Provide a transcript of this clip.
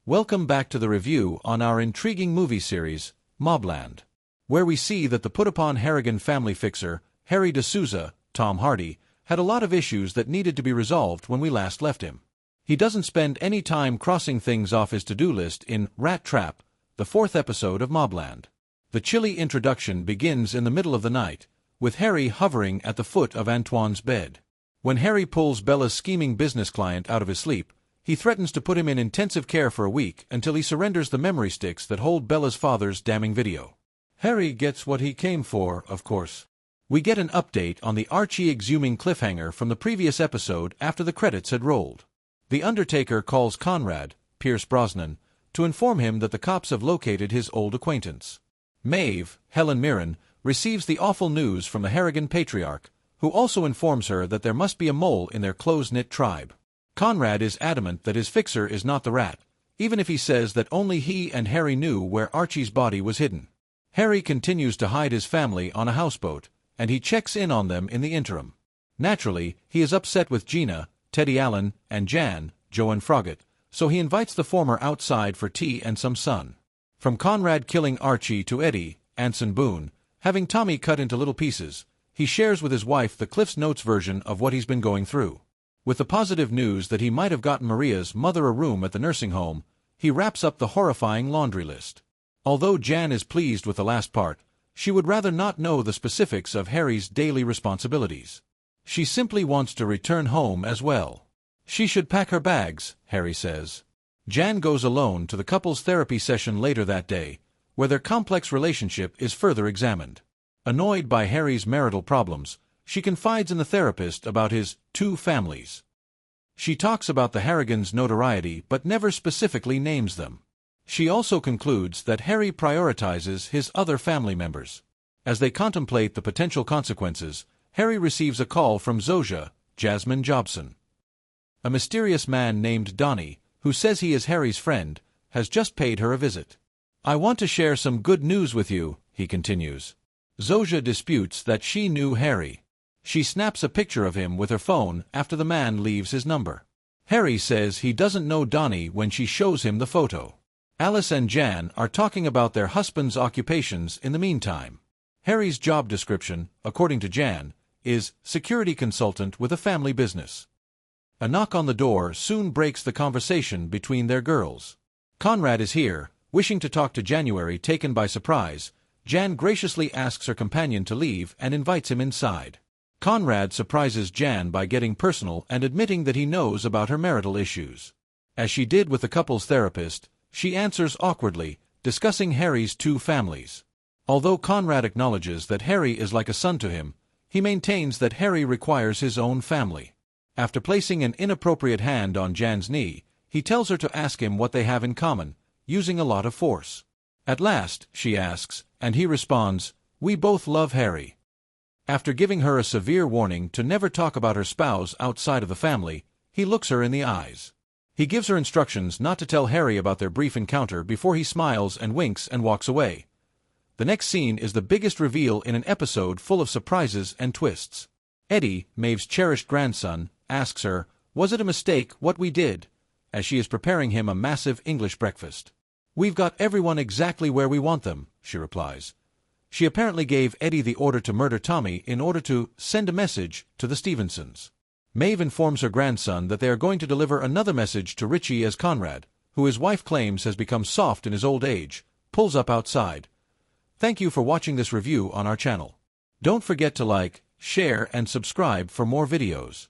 Welcome back to the review on our intriguing movie series, MobLand, where we see that the put-upon Harrigan family fixer, Harry de Souza, Tom Hardy, had a lot of issues that needed to be resolved when we last left him. He doesn't spend any time crossing things off his to-do list in Rat Trap, the 4th episode of MobLand. The chilly introduction begins in the middle of the night, with Harry hovering at the foot of Antoine's bed. When Harry pulls Bella's scheming business client out of his sleep, he threatens to put him in intensive care for a week until he surrenders the memory sticks that hold Bella's father's damning video. Harry gets what he came for, of course. We get an update on the Archie-exhuming cliffhanger from the previous episode after the credits had rolled. The Undertaker calls Conrad, Pierce Brosnan, to inform him that the cops have located his old acquaintance. Maeve, Helen Mirren, receives the awful news from the Harrigan patriarch, who also informs her that there must be a mole in their close-knit tribe. Conrad is adamant that his fixer is not the rat, even if he says that only he and Harry knew where Archie's body was hidden. Harry continues to hide his family on a houseboat, and he checks in on them in the interim. Naturally, he is upset with Gina, Teddie Allen, and Joanne Froggatt, so he invites the former outside for tea and some sun. From Conrad killing Archie to Edddie, Anson Boone, having Tommy cut into little pieces, he shares with his wife the Cliff's Notes version of what he's been going through. With the positive news that he might have gotten Maria's mother a room at the nursing home, he wraps up the horrifying laundry list. Although Jan is pleased with the last part, she would rather not know the specifics of Harry's daily responsibilities. She simply wants to return home as well. She should pack her bags, Harry says. Jan goes alone to the couple's therapy session later that day, where their complex relationship is further examined. Annoyed by Harry's marital problems, she confides in the therapist about his two families. She talks about the Harrigans' notoriety but never specifically names them. She also concludes that Harry prioritizes his other family members. As they contemplate the potential consequences, Harry receives a call from Souza, Jasmine Jobson. A mysterious man named Donnie, who says he is Harry's friend, has just paid her a visit. "I want to share some good news with you," he continues. Souza disputes that she knew Harry. She snaps a picture of him with her phone after the man leaves his number. Harry says he doesn't know Donnie when she shows him the photo. Alice and Jan are talking about their husbands' occupations in the meantime. Harry's job description, according to Jan, is security consultant with a family business. A knock on the door soon breaks the conversation between their girls. Conrad is here, wishing to talk to January. Taken by surprise, Jan graciously asks her companion to leave and invites him inside. Conrad surprises Jan by getting personal and admitting that he knows about her marital issues. As she did with the couple's therapist, she answers awkwardly, discussing Harry's two families. Although Conrad acknowledges that Harry is like a son to him, he maintains that Harry requires his own family. After placing an inappropriate hand on Jan's knee, he tells her to ask him what they have in common, using a lot of force. At last, she asks, and he responds, "We both love Harry." After giving her a severe warning to never talk about her spouse outside of the family, he looks her in the eyes. He gives her instructions not to tell Harry about their brief encounter before he smiles and winks and walks away. The next scene is the biggest reveal in an episode full of surprises and twists. Edddie, Maeve's cherished grandson, asks her, "Was it a mistake what we did?" as she is preparing him a massive English breakfast. "We've got everyone exactly where we want them," she replies. She apparently gave Edddie the order to murder Tommy in order to send a message to the Stevensons. Maeve informs her grandson that they are going to deliver another message to Richie as Conrad, who his wife claims has become soft in his old age, pulls up outside. Thank you for watching this review on our channel. Don't forget to like, share, and subscribe for more videos.